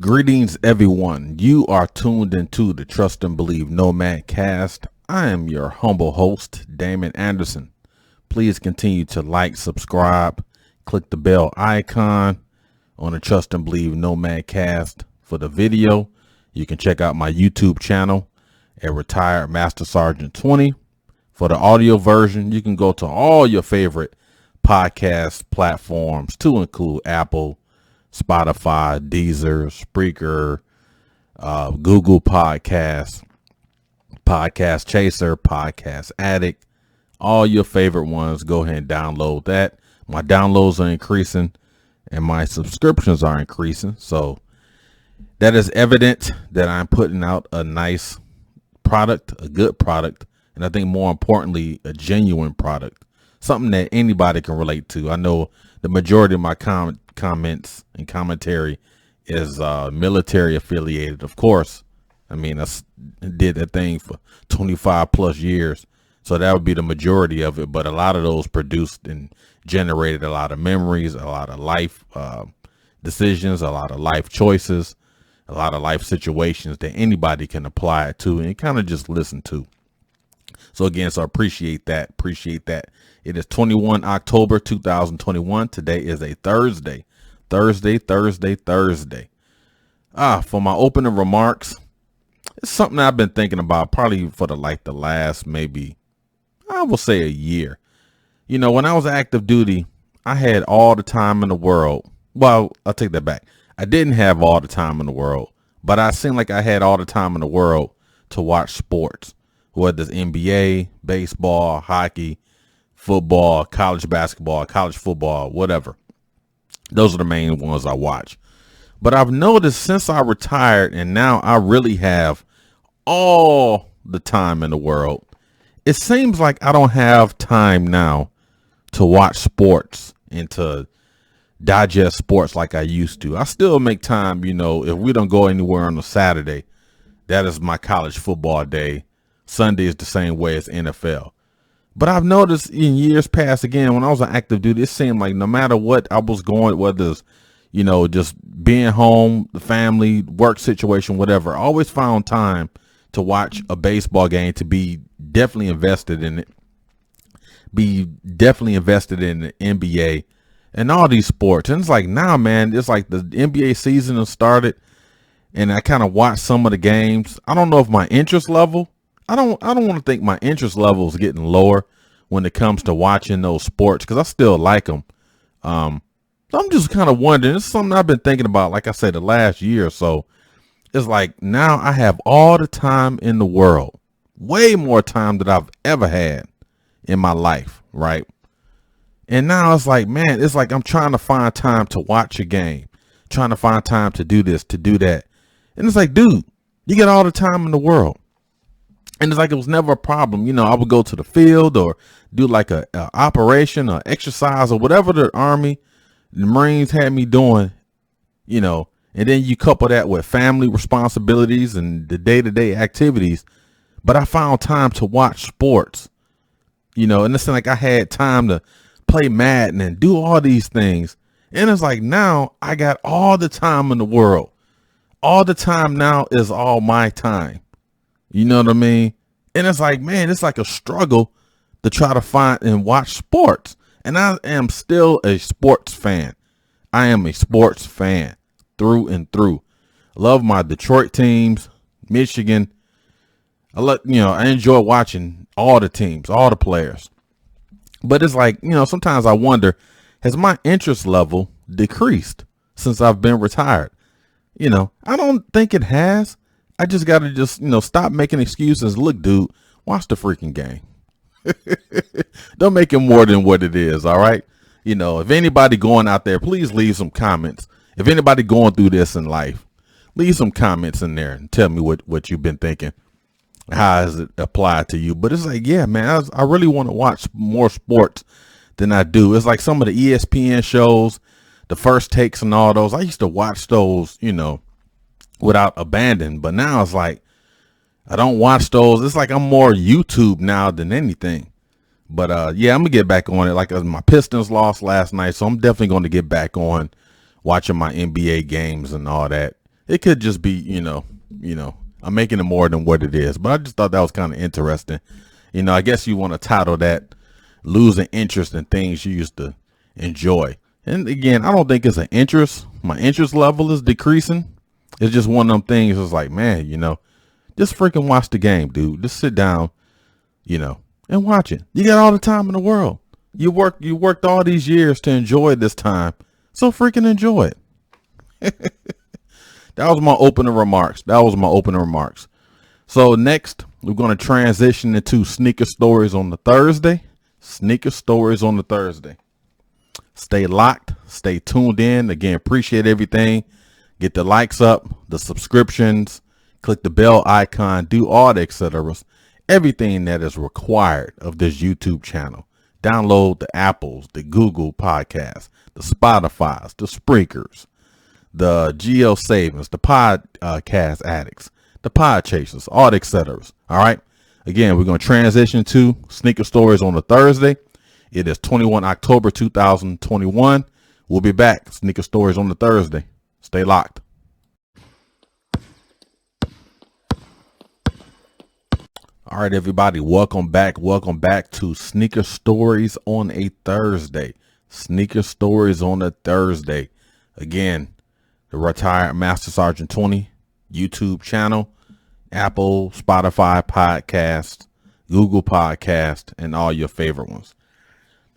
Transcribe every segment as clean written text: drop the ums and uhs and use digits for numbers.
Greetings, everyone. You are tuned into the Trust and Believe Nomad Cast. I am your humble host, Damon Anderson. Please continue to like, subscribe, click the bell icon on the Trust and Believe Nomad Cast. For the video, you can check out my YouTube channel at Retired Master Sergeant 20. For the audio version, you can go to all your favorite podcast platforms to include Apple, Spotify, Deezer, Spreaker, Google Podcasts, Podcast Chaser, Podcast Addict, all your favorite ones. Go ahead and download that. My downloads are increasing and my subscriptions are increasing. So that is evident that I'm putting out a nice product, a good product, and I think more importantly, a genuine product, something that anybody can relate to. I know the majority of my comments and commentary is military affiliated. Of course, I mean, I did that thing for 25 plus years, so that would be the majority of it. But a lot of those produced and generated a lot of memories, a lot of life decisions, a lot of life choices, a lot of life situations that anybody can apply it to and kind of just listen to. So again, so I appreciate that. It is 21 October 2021. Today is a Thursday. For my opening remarks, it's something I've been thinking about probably for the last maybe, I will say, a year. You know, when I was active duty, I had all the time in the world. Well, I'll take that back. I didn't have all the time in the world, but I seemed like I had all the time in the world to watch sports, whether it's NBA, baseball, hockey, football, college basketball, college football, whatever. Those are the main ones I watch. But I've noticed since I retired and now I really have all the time in the world, it seems like I don't have time now to watch sports and to digest sports like I used to. I still make time, you know, if we don't go anywhere on a Saturday, that is my college football day. Sunday is the same way as NFL. But I've noticed in years past, again, when I was on active duty, it seemed like no matter what I was going, whether it's, you know, just being home, the family, work situation, whatever, I always found time to watch a baseball game, to be definitely invested in it, be definitely invested in the NBA and all these sports. And it's like now, man, it's like the NBA season has started and I kind of watch some of the games. I don't know if my interest level, I don't want to think my interest level is getting lower when it comes to watching those sports, because I still like them. So I'm just kind of wondering. It's something I've been thinking about, like I said, the last year or so. It's like now I have all the time in the world, way more time than I've ever had in my life, right? And now it's like, man, it's like I'm trying to find time to watch a game, trying to find time to do this, to do that. And it's like, dude, you get all the time in the world. And it's like it was never a problem. You know, I would go to the field or do like a operation or exercise or whatever the Army, the Marines had me doing, you know, and then you couple that with family responsibilities and the day-to-day activities. But I found time to watch sports, you know, and it's like I had time to play Madden and do all these things. And it's like now I got all the time in the world. All the time now is all my time. You know what I mean? And it's like, man, it's like a struggle to try to find and watch sports. And I am still a sports fan. I am a sports fan through and through. I love my Detroit teams, Michigan. I enjoy watching all the teams, all the players. But it's like, you know, sometimes I wonder, has my interest level decreased since I've been retired? You know, I don't think it has. I just got to stop making excuses. Look, dude, watch the freaking game. Don't make it more than what it is. All right. You know, if anybody going out there, please leave some comments. If anybody going through this in life, leave some comments in there and tell me what you've been thinking. How has it applied to you? But it's like, yeah, man, I really want to watch more sports than I do. It's like some of the ESPN shows, the First Takes and all those. I used to watch those, you know, without abandon, but now it's like I don't watch those. It's like I'm more YouTube now than anything. But yeah, I'm gonna get back on it. Like my Pistons lost last night, so I'm definitely going to get back on watching my NBA games and all that. It could just be, I'm making it more than what it is. But I just thought that was kind of interesting. I guess you want to title that losing interest in things you used to enjoy. And again, I don't think it's an interest. My interest level is decreasing. It's just one of them things. It's like, man, just freaking watch the game, dude. Just sit down, and watch it. You got all the time in the world. You worked all these years to enjoy this time. So freaking enjoy it. That was my opening remarks. So next, we're going to transition into sneaker stories on the Thursday. Stay locked. Stay tuned in. Again, appreciate everything. Get the likes up, the subscriptions, click the bell icon, do all the etc. Everything that is required of this YouTube channel. Download the Apples, the Google Podcasts, the Spotifys, the Spreakers, the Geo Savings, the Podcast Addicts, the Pod Chasers, all the etc. All right. Again, we're going to transition to sneaker stories on the Thursday. It is 21 October 2021. We'll be back. Sneaker stories on the Thursday. Stay locked. All right, everybody. Welcome back. Welcome back to Sneaker Stories on a Thursday. Sneaker Stories on a Thursday. Again, the Retired Master Sergeant 20 YouTube channel, Apple, Spotify, Podcast, Google Podcast, and all your favorite ones.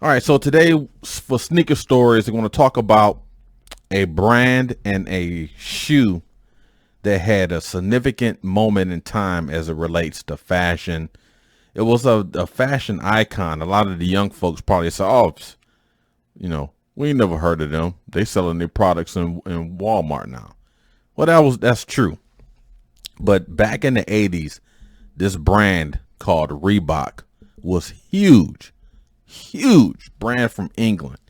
All right, so today for Sneaker Stories, we're going to talk about a brand and a shoe that had a significant moment in time as it relates to fashion. It was a fashion icon. A lot of the young folks probably say, oh, we ain't never heard of them. They selling their products in Walmart now. Well, that's true. But back in the 80s, this brand called Reebok was huge brand from England.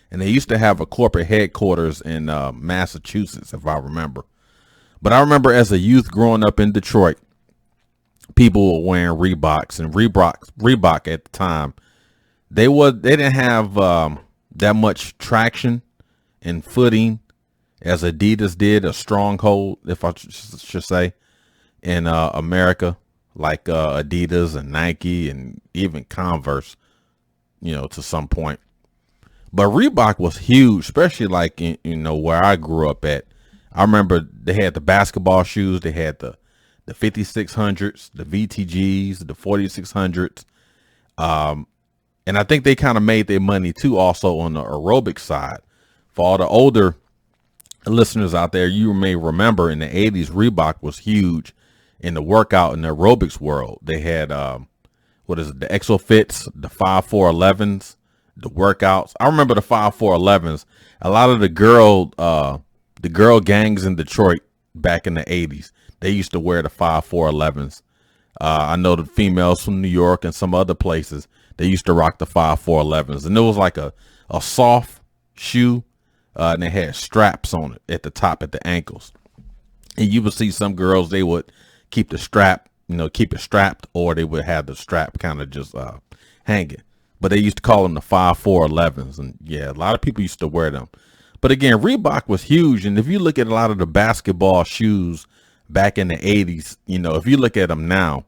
And they used to have a corporate headquarters in Massachusetts, if I remember. But I remember as a youth growing up in Detroit, people were wearing Reeboks, and Reebok at the time, they didn't have that much traction and footing as Adidas did, a stronghold, if I should say, in America, like Adidas and Nike and even Converse, to some point. But Reebok was huge, especially like where I grew up at. I remember they had the basketball shoes. They had the 5600s, the VTGs, the 4600s. And I think they kind of made their money too also on the aerobic side. For all the older listeners out there, you may remember in the 80s, Reebok was huge in the workout and the aerobics world. They had, the ExoFits, the 5411s, the workouts. I remember the 5411s. A lot of the girl gangs in Detroit back in the 80s, they used to wear the 5411s. I know the females from New York and some other places, they used to rock the 5411s. And it was like a soft shoe, and they had straps on it at the top at the ankles. And you would see some girls, they would keep the strap, keep it strapped, or they would have the strap kind of just hanging. But they used to call them the 5411s. And yeah, a lot of people used to wear them. But again, Reebok was huge. And if you look at a lot of the basketball shoes back in the 80s, if you look at them now,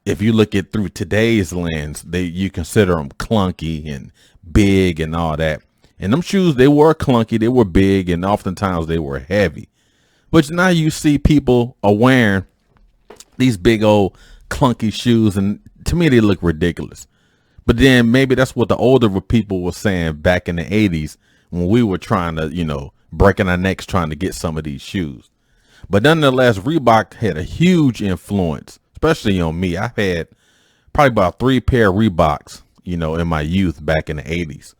if you look at through today's lens, you consider them clunky and big and all that. And them shoes, they were clunky, they were big, and oftentimes they were heavy. But now you see people are wearing these big old clunky shoes, and to me they look ridiculous. But then maybe that's what the older people were saying back in the 80s when we were trying to, breaking our necks trying to get some of these shoes. But nonetheless, Reebok had a huge influence, especially on me. I had probably about 3 pair of Reeboks, in my youth back in the 80s.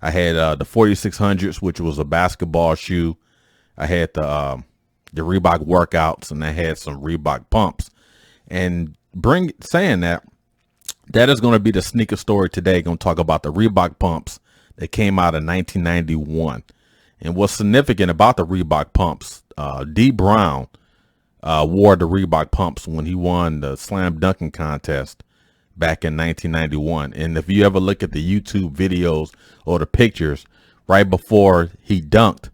I had the 4600s, which was a basketball shoe. I had the Reebok workouts, and I had some Reebok pumps. And saying that is going to be the sneaker story today. Going to talk about the Reebok pumps that came out in 1991. And what's significant about the Reebok pumps, deebrown wore the Reebok pumps when he won the slam dunking contest back in 1991. And if you ever look at the YouTube videos or the pictures, right before he dunked,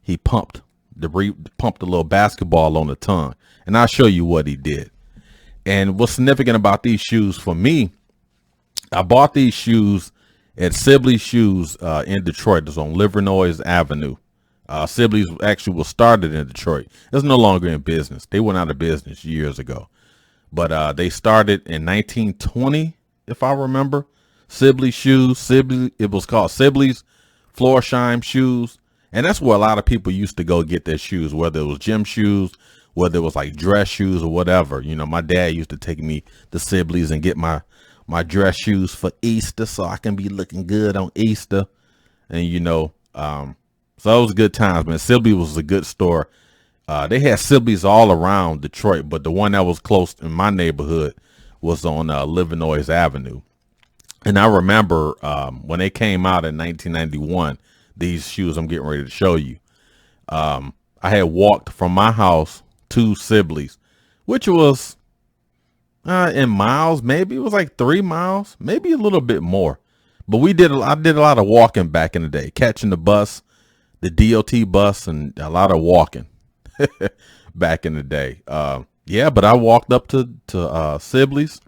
he pumped pumped a little basketball on the tongue. And I'll show you what he did. And what's significant about these shoes for me, I bought these shoes at Sibley's Shoes in Detroit. It's on Livernois Avenue. Sibley's actually was started in Detroit. It's no longer in business. They went out of business years ago. But they started in 1920, if I remember. Sibley's Shoes. It was called Sibley's Florsheim Shoes. And that's where a lot of people used to go get their shoes, whether it was gym shoes, whether it was like dress shoes or whatever. You know, my dad used to take me to Sibley's and get my dress shoes for Easter so I can be looking good on Easter. And, you know, so it was good times, man. Sibley was a good store. They had Sibley's all around Detroit, but the one that was close in my neighborhood was on Livernois Avenue. And I remember when they came out in 1991, these shoes I'm getting ready to show you. I had walked from my house to Sibley's, which was in miles, maybe it was like 3 miles, maybe a little bit more. But I did a lot of walking back in the day, catching the bus, the DOT bus, and a lot of walking back in the day. Yeah, but I walked up to Sibley's,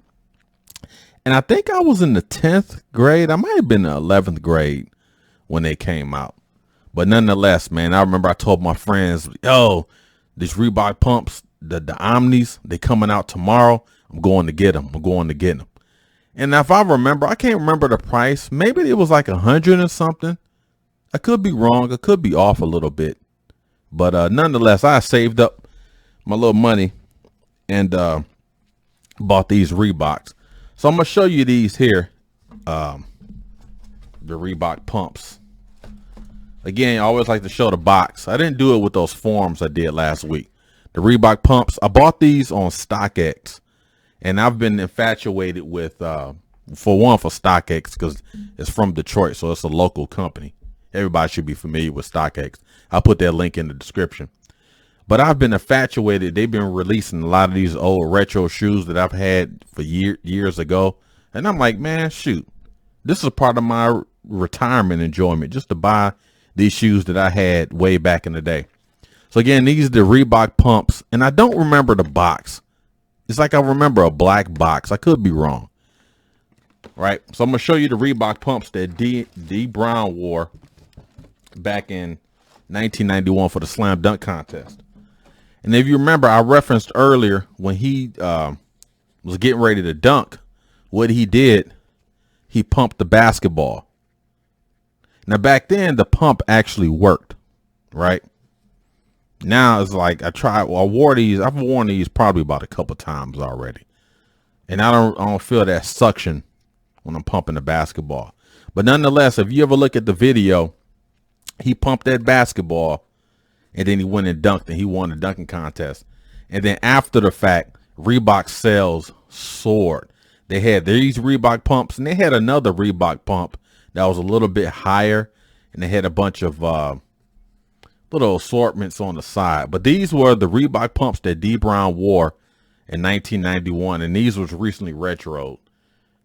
and I think I was in the 10th grade. I might have been in the 11th grade when they came out. But nonetheless, man, I remember I told my friends, yo, these Reebok pumps, the Omnis, they coming out tomorrow. I'm going to get them. And if I remember, I can't remember the price. Maybe it was like 100 or something. I could be wrong. I could be off a little bit. But nonetheless, I saved up my little money and bought these Reeboks. So I'm going to show you these here, the Reebok pumps. Again, I always like to show the box. I didn't do it with those forms I did last week. The Reebok pumps, I bought these on StockX. And I've been infatuated with, for StockX, because it's from Detroit, so it's a local company. Everybody should be familiar with StockX. I'll put that link in the description. But I've been infatuated. They've been releasing a lot of these old retro shoes that I've had for years ago. And I'm like, man, shoot, this is part of my retirement enjoyment, just to buy these shoes that I had way back in the day. So again, these are the Reebok pumps, and I don't remember the box. It's like I remember a black box. I could be wrong. Right. So I'm going to show you the Reebok pumps that deebrown wore back in 1991 for the slam dunk contest. And if you remember, I referenced earlier when he was getting ready to dunk, what he did, he pumped the basketball. Now back then the pump actually worked, right? Now it's like I've worn these probably about a couple times already. And I don't feel that suction when I'm pumping the basketball. But nonetheless, if you ever look at the video, he pumped that basketball and then he went and dunked and he won the dunking contest. And then after the fact, Reebok sales soared. They had these Reebok pumps and they had another Reebok pump that was a little bit higher, and they had a bunch of little assortments on the side. But these were the Reebok pumps that deebrown wore in 1991, and these was recently retroed.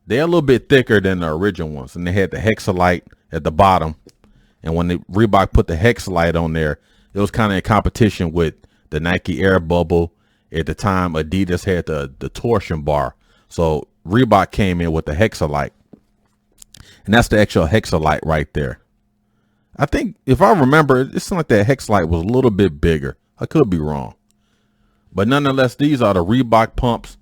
They're a little bit thicker than the original ones, and they had the hexalite at the bottom. And when Reebok put the hexalite on there, it was kind of in competition with the Nike Air Bubble. At the time, Adidas had the torsion bar. So Reebok came in with the hexalite. And that's the actual hexalite right there. I think, if I remember, it seemed like that hexalite was a little bit bigger. I could be wrong. But nonetheless, these are the Reebok pumps.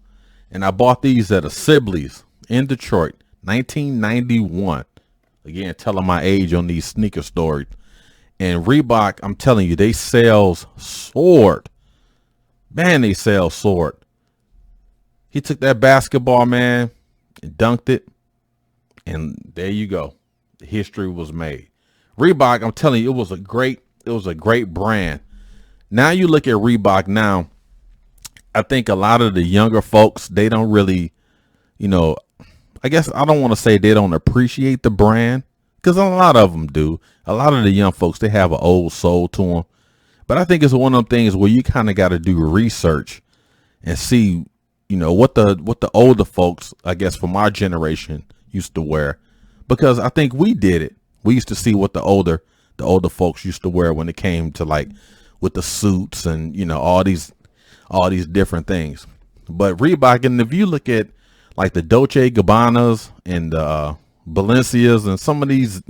And I bought these at a Sibley's in Detroit, 1991. Again, telling my age on these sneaker stories. And Reebok, I'm telling you, they sales soared. Man, they sales soared. He took that basketball, man, and dunked it. And there you go. History was made. Reebok, I'm telling you, it was a great brand. Now you look at Reebok now, I think a lot of the younger folks, they don't really, I guess I don't want to say they don't appreciate the brand, because a lot of them do. A lot of the young folks, they have an old soul to them. But I think it's one of them things where you kind of got to do research and see, what the older folks, I guess from our generation, used to wear, because I think we did it. We used to see what the older folks used to wear when it came to like with the suits and, all these different things. But Reebok, and if you look at like the Dolce Gabbanas and the Balenciagas and some of these,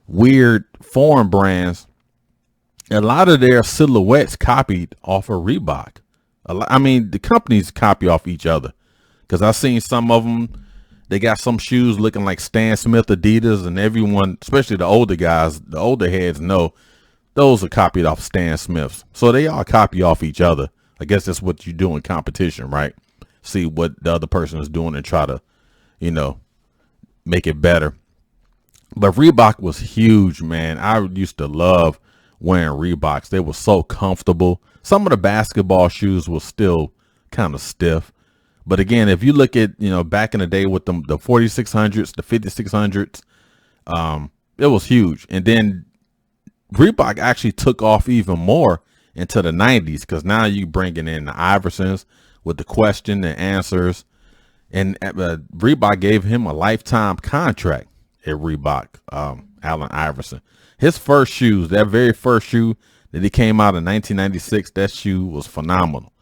weird foreign brands, a lot of their silhouettes copied off of Reebok. The companies copy off each other, because I've seen some of them. They got some shoes looking like Stan Smith Adidas, and everyone, especially the older guys, the older heads, know those are copied off Stan Smiths. So they all copy off each other. I guess that's what you do in competition, right? See what the other person is doing and try to, make it better. But Reebok was huge, man. I used to love wearing Reeboks. They were so comfortable. Some of the basketball shoes were still kind of stiff. But again, if you look at, back in the day with the 4600s, the 5600s, it was huge. And then Reebok actually took off even more into the 90s, because now you bringing in the Iversons with the question and answers. And Reebok gave him a lifetime contract at Reebok, Allen Iverson. His first shoes, that very first shoe that he came out in 1996, that shoe was phenomenal.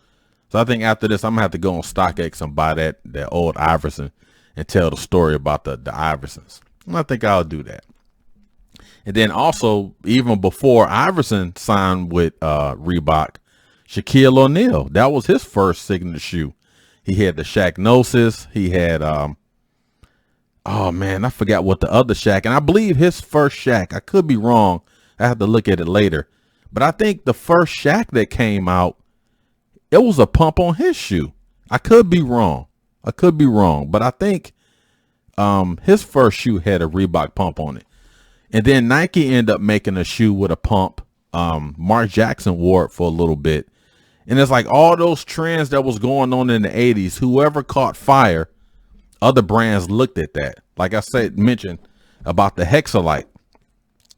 So I think after this, I'm going to have to go on StockX and buy that old Iverson and tell the story about the Iversons. And I think I'll do that. And then also, even before Iverson signed with Reebok, Shaquille O'Neal, that was his first signature shoe. He had the Shaqnosis. He had, oh man, I forgot what the other Shaq. And I believe his first Shaq, I could be wrong. I have to look at it later. But I think the first Shaq that came out, it was a pump on his shoe. I could be wrong. But I think his first shoe had a Reebok pump on it. And then Nike ended up making a shoe with a pump. Mark Jackson wore it for a little bit. And it's like all those trends that was going on in the 80s, whoever caught fire, other brands looked at that. Like I mentioned about the Hexalite,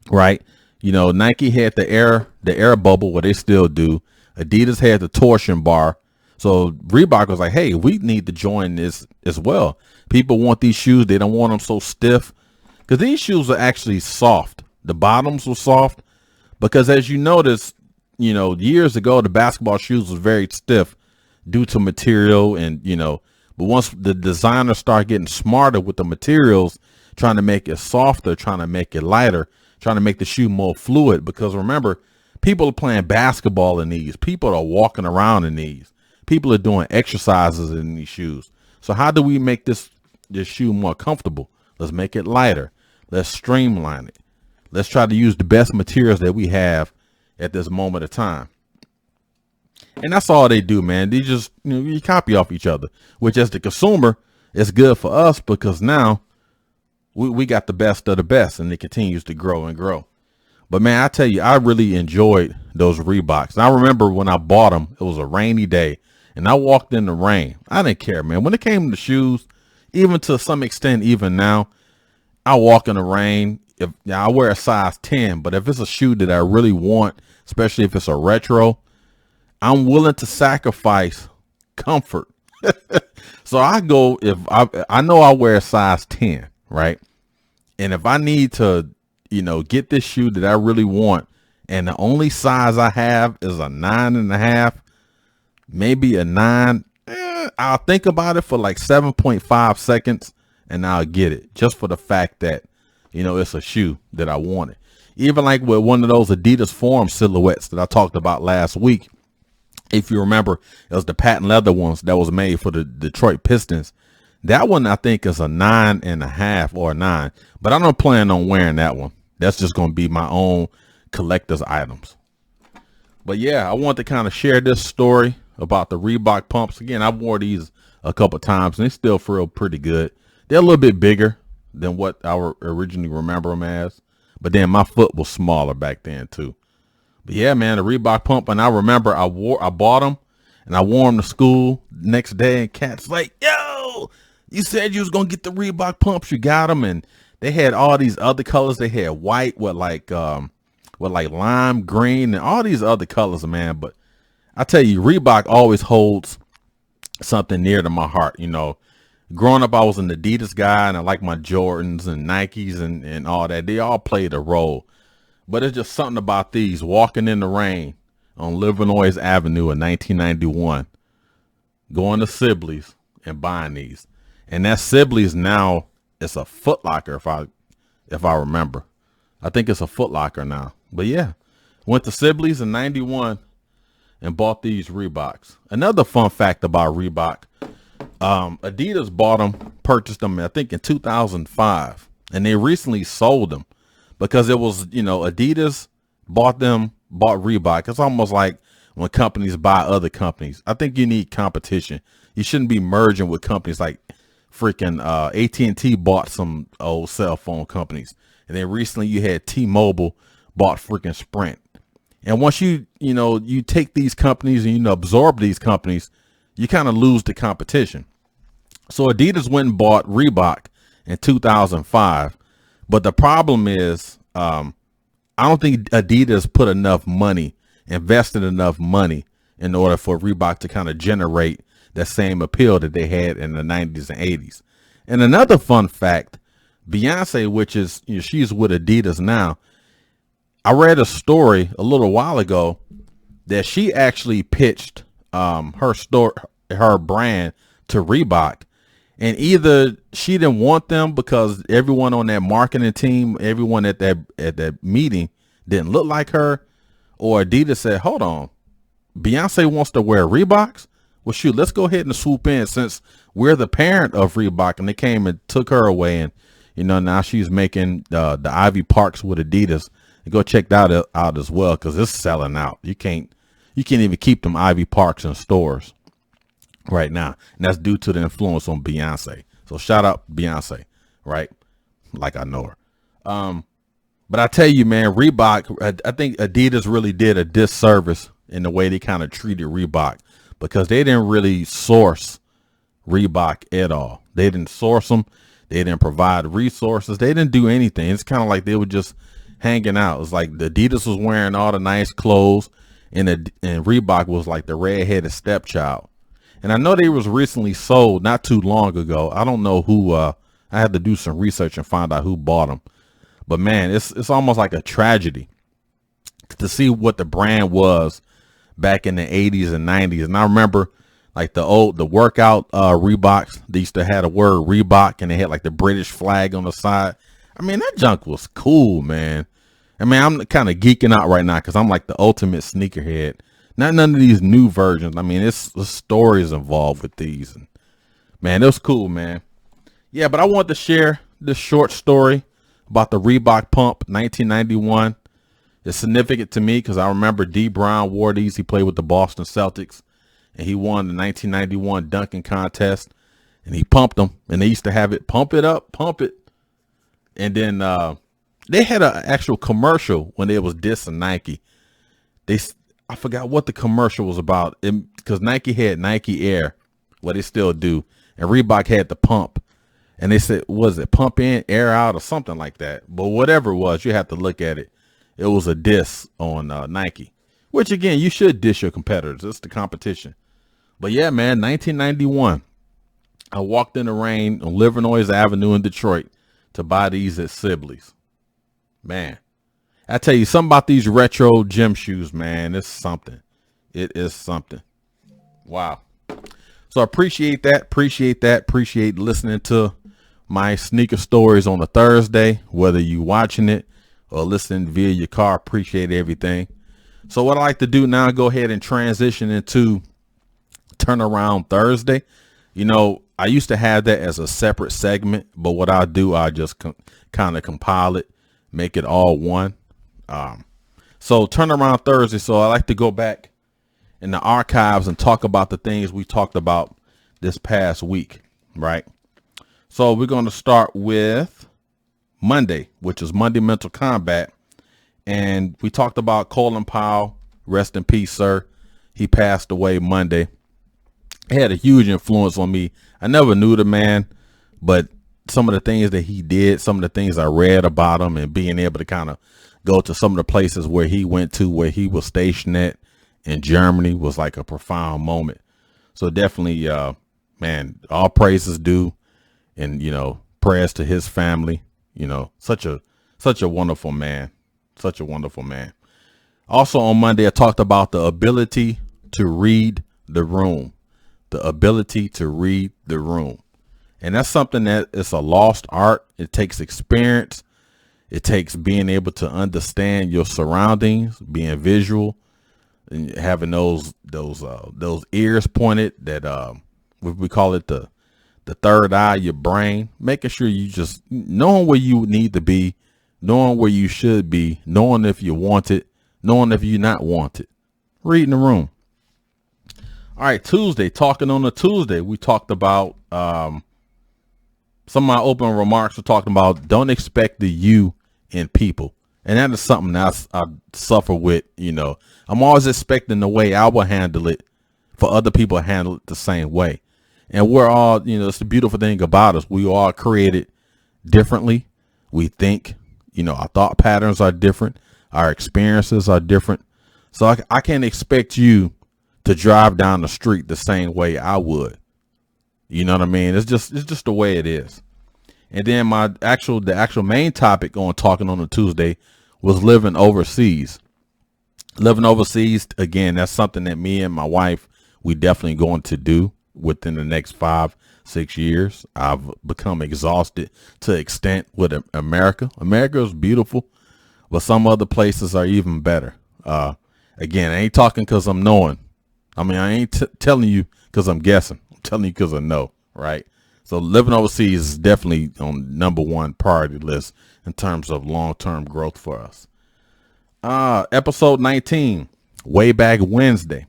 right? Nike had the air bubble, what they still do. Adidas had the torsion bar. So Reebok was like, hey, we need to join this as well. People want these shoes. They don't want them so stiff, because these shoes are actually soft. The bottoms were soft, because as you notice, years ago, the basketball shoes was very stiff due to material. And, but once the designers start getting smarter with the materials, trying to make it softer, trying to make it lighter, trying to make the shoe more fluid, because remember, people are playing basketball in these. People are walking around in these. People are doing exercises in these shoes. So how do we make this shoe more comfortable? Let's make it lighter. Let's streamline it. Let's try to use the best materials that we have at this moment of time. And that's all they do, man. They just, you copy off each other, which as the consumer, is good for us, because now we got the best of the best, and it continues to grow and grow. But man, I tell you, I really enjoyed those Reeboks. And I remember when I bought them, it was a rainy day, and I walked in the rain. I didn't care, man. When it came to shoes, even to some extent, even now, I walk in the rain. I wear a size 10, but if it's a shoe that I really want, especially if it's a retro, I'm willing to sacrifice comfort. So I go, if I know I wear a size 10, right? And if I need to, get this shoe that I really want, and the only size I have is a 9.5, maybe a 9, I'll think about it for like 7.5 seconds, and I'll get it, just for the fact that, it's a shoe that I wanted. Even like with one of those Adidas Forum silhouettes that I talked about last week. If you remember, it was the patent leather ones that was made for the Detroit Pistons. That one, I think, is a 9.5 or a 9, but I don't plan on wearing that one. That's just going to be my own collector's items. But yeah, I want to kind of share this story about the Reebok pumps. Again, I've worn these a couple times, and they still feel pretty good. They're a little bit bigger than what I originally remember them as, but then my foot was smaller back then too. But yeah, man, the Reebok pump, and I remember I bought them, and I wore them to school next day, and Cat's like, yo, you said you was going to get the Reebok pumps. You got them. And they had all these other colors. They had white with like lime green and all these other colors, man. But I tell you, Reebok always holds something near to my heart. Growing up, I was an Adidas guy, and I like my Jordans and Nikes and all that. They all played a role. But it's just something about these, walking in the rain, on Livernois Avenue in 1991, going to Sibley's and buying these. And that Sibley's now, it's a Foot Locker if I remember. I think it's a Foot Locker now. But yeah, went to Sibley's in 91 and bought these Reeboks. Another fun fact about Reebok, Adidas bought them, purchased them, I think in 2005. And they recently sold them because it was, Adidas bought Reebok. It's almost like when companies buy other companies. I think you need competition. You shouldn't be merging with companies like freaking AT&T bought some old cell phone companies. And then recently you had T-Mobile bought freaking Sprint. And once you take these companies and absorb these companies, you kind of lose the competition. So Adidas went and bought Reebok in 2005. But the problem is, I don't think Adidas put enough money, invested enough money in order for Reebok to kind of generate that same appeal that they had in the 90s and 80s. And another fun fact, Beyonce, which is, she's with Adidas now. I read a story a little while ago that she actually pitched her brand to Reebok, and either she didn't want them because everyone on that marketing team, everyone at that meeting didn't look like her, or Adidas said, hold on, Beyonce wants to wear Reeboks? Well, shoot, let's go ahead and swoop in since we're the parent of Reebok, and they came and took her away, and now she's making the Ivy Parks with Adidas. And go check that out as well, because it's selling out. You can't even keep them Ivy Parks in stores right now, and that's due to the influence on Beyonce. So shout out Beyonce, right? Like I know her. But I tell you, man, Reebok, I think Adidas really did a disservice in the way they kind of treated Reebok, because they didn't really source Reebok at all. They didn't source them. They didn't provide resources. They didn't do anything. It's kind of like they were just hanging out. It's like the Adidas was wearing all the nice clothes, and Reebok was like the redheaded stepchild. And I know they was recently sold not too long ago. I don't know who. I had to do some research and find out who bought them. But man, it's almost like a tragedy to see what the brand was back in the 80s and 90s. And I remember like the workout Reeboks. They used to have the word Reebok, and they had like the British flag on the side. I mean, that junk was cool, man. I mean, I'm kind of geeking out right now because I'm like the ultimate sneakerhead. Not none of these new versions. I mean, it's the stories involved with these. And man, it was cool, man. Yeah, but I wanted to share this short story about the Reebok Pump 1991. It's significant to me because I remember deebrown wore these. He played with the Boston Celtics, and he won the 1991 dunking contest, and he pumped them. And they used to have it, pump it up, pump it. And then they had an actual commercial when they was dissing Nike. I forgot what the commercial was about, because Nike had Nike Air, what they still do, and Reebok had the pump. And they said, was it pump in, air out, or something like that? But whatever it was, you have to look at it. It was a diss on Nike, which again, you should diss your competitors. It's the competition. But yeah, man, 1991, I walked in the rain on Livernois Avenue in Detroit to buy these at Sibley's. Man, I tell you something about these retro gym shoes, man. It's something. It is something. Wow. So I appreciate that. Appreciate listening to my sneaker stories on a Thursday, whether you watching it or listening via your car. Appreciate everything. So what I like to do now, go ahead and transition into Turnaround Thursday. I used to have that as a separate segment, but what I do, I just kind of compile it, make it all one. So Turnaround Thursday. So I like to go back in the archives and talk about the things we talked about this past week, right? So we're going to start with Monday, which is Monday Mental Combat. And we talked about Colin Powell. Rest in peace, sir. He passed away Monday. He had a huge influence on me. I never knew the man, but some of the things that he did, some of the things I read about him, and being able to kind of go to some of the places where he went to, where he was stationed at in Germany, was like a profound moment. So definitely, man, all praises due, and, prayers to his family, such a wonderful man, such a wonderful man. Also on Monday, I talked about the ability to read the room, the ability to read the room. And that's something that is a lost art. It takes experience. It takes being able to understand your surroundings, being visual, and having those ears pointed. That we call it the third eye, your brain. Making sure you just knowing where you need to be, knowing where you should be, knowing if you want it, knowing if you not want it. Reading the room. All right, Tuesday. Talking on a Tuesday, we talked about some of my open remarks were talking about don't expect the you in people. And that is something that I suffer with. I'm always expecting the way I will handle it for other people to handle it the same way. And we're all, it's the beautiful thing about us. We all created differently. We think, our thought patterns are different. Our experiences are different. So I can't expect you to drive down the street the same way I would. You know what I mean? It's just the way it is. And then the actual main topic on Talking on a Tuesday was living overseas. Living overseas, again, that's something that me and my wife, we definitely going to do within the next 5-6 years. I've become exhausted to extent with America. America is beautiful, but some other places are even better. Again, I ain't talking because I'm knowing. I mean, I ain't telling you because I'm guessing. I'm telling you because I know, right? So living overseas is definitely on #1 priority list in terms of long-term growth for us. Episode 19, way back Wednesday.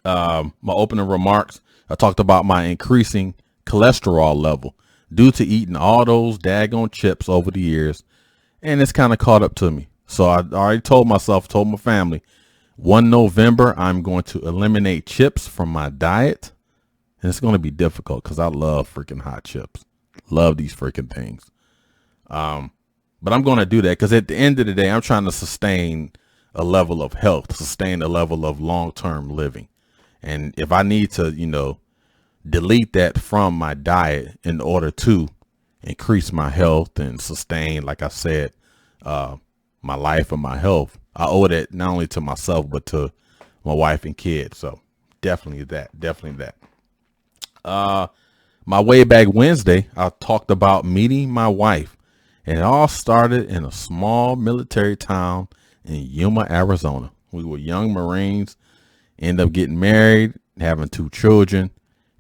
My opening remarks, I talked about my increasing cholesterol level due to eating all those daggone chips over the years. And it's kind of caught up to me. So I already told my family, 1 November, I'm going to eliminate chips from my diet. And it's going to be difficult because I love freaking hot chips. Love these freaking things. But I'm going to do that because at the end of the day, I'm trying to sustain a level of health, sustain a level of long-term living. And if I need to, delete that from my diet in order to increase my health and sustain, like I said, my life and my health, I owe that not only to myself, but to my wife and kids. So definitely that. My way back Wednesday, I talked about meeting my wife, and it all started in a small military town in Yuma, Arizona. We were young Marines, ended up getting married, having 2 children.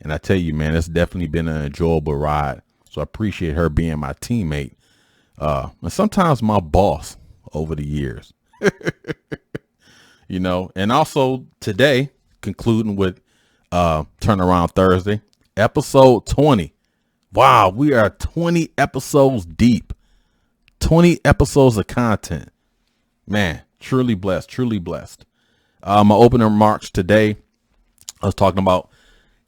And I tell you, man, it's definitely been an enjoyable ride. So I appreciate her being my teammate. And sometimes my boss over the years, and also today, concluding with Turnaround Thursday, episode 20. Wow, we are 20 episodes deep. 20 episodes of content. Man, truly blessed, truly blessed. My opening remarks today, I was talking about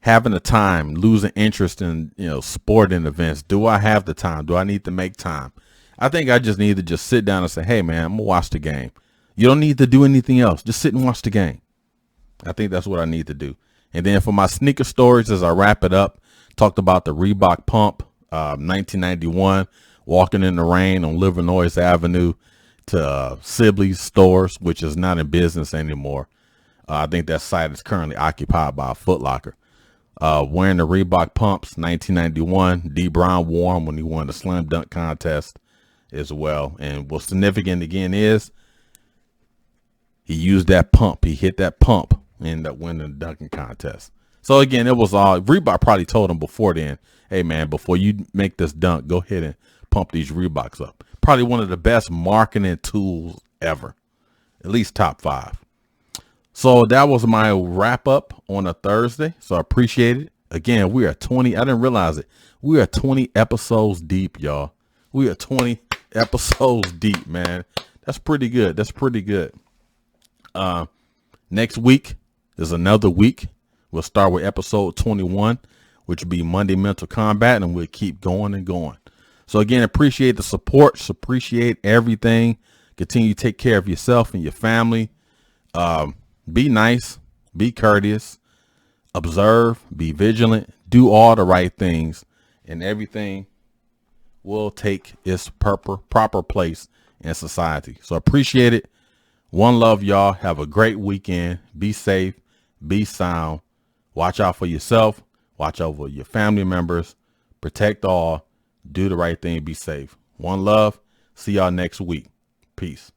having the time, losing interest in, sporting events. Do I have the time? Do I need to make time? I think I just need to just sit down and say, hey, man, I'm going to watch the game. You don't need to do anything else. Just sit and watch the game. I think that's what I need to do. And then for my sneaker stories, as I wrap it up, talked about the Reebok Pump, 1991, walking in the rain on Livernois Avenue to Sibley's stores, which is not in business anymore. I think that site is currently occupied by a Foot Locker. Wearing the Reebok Pumps, 1991, deebrown wore them when he won the slam dunk contest as well. And what's significant again is he used that pump. He hit that pump and ended up winning the dunking contest. So again, it was all Reebok probably told him before then, hey man, before you make this dunk, go ahead and pump these Reeboks up. Probably one of the best marketing tools ever, at least top 5. So that was my wrap up on a Thursday. So I appreciate it. Again, we are 20. I didn't realize it. We are 20 episodes deep, y'all. We are 20 episodes deep, man. That's pretty good. That's pretty good. Next week is another week. We'll start with episode 21, which will be Monday Mental Combat, and we'll keep going and going. So again, appreciate the support. Appreciate everything. Continue to take care of yourself and your family. Be nice, be courteous, observe, be vigilant, do all the right things, and everything will take its proper place in society. So appreciate it. One love, y'all. Have a great weekend. Be safe. Be sound. Watch out for yourself. Watch over your family members. Protect all. Do the right thing. Be safe. One love. See y'all next week. Peace.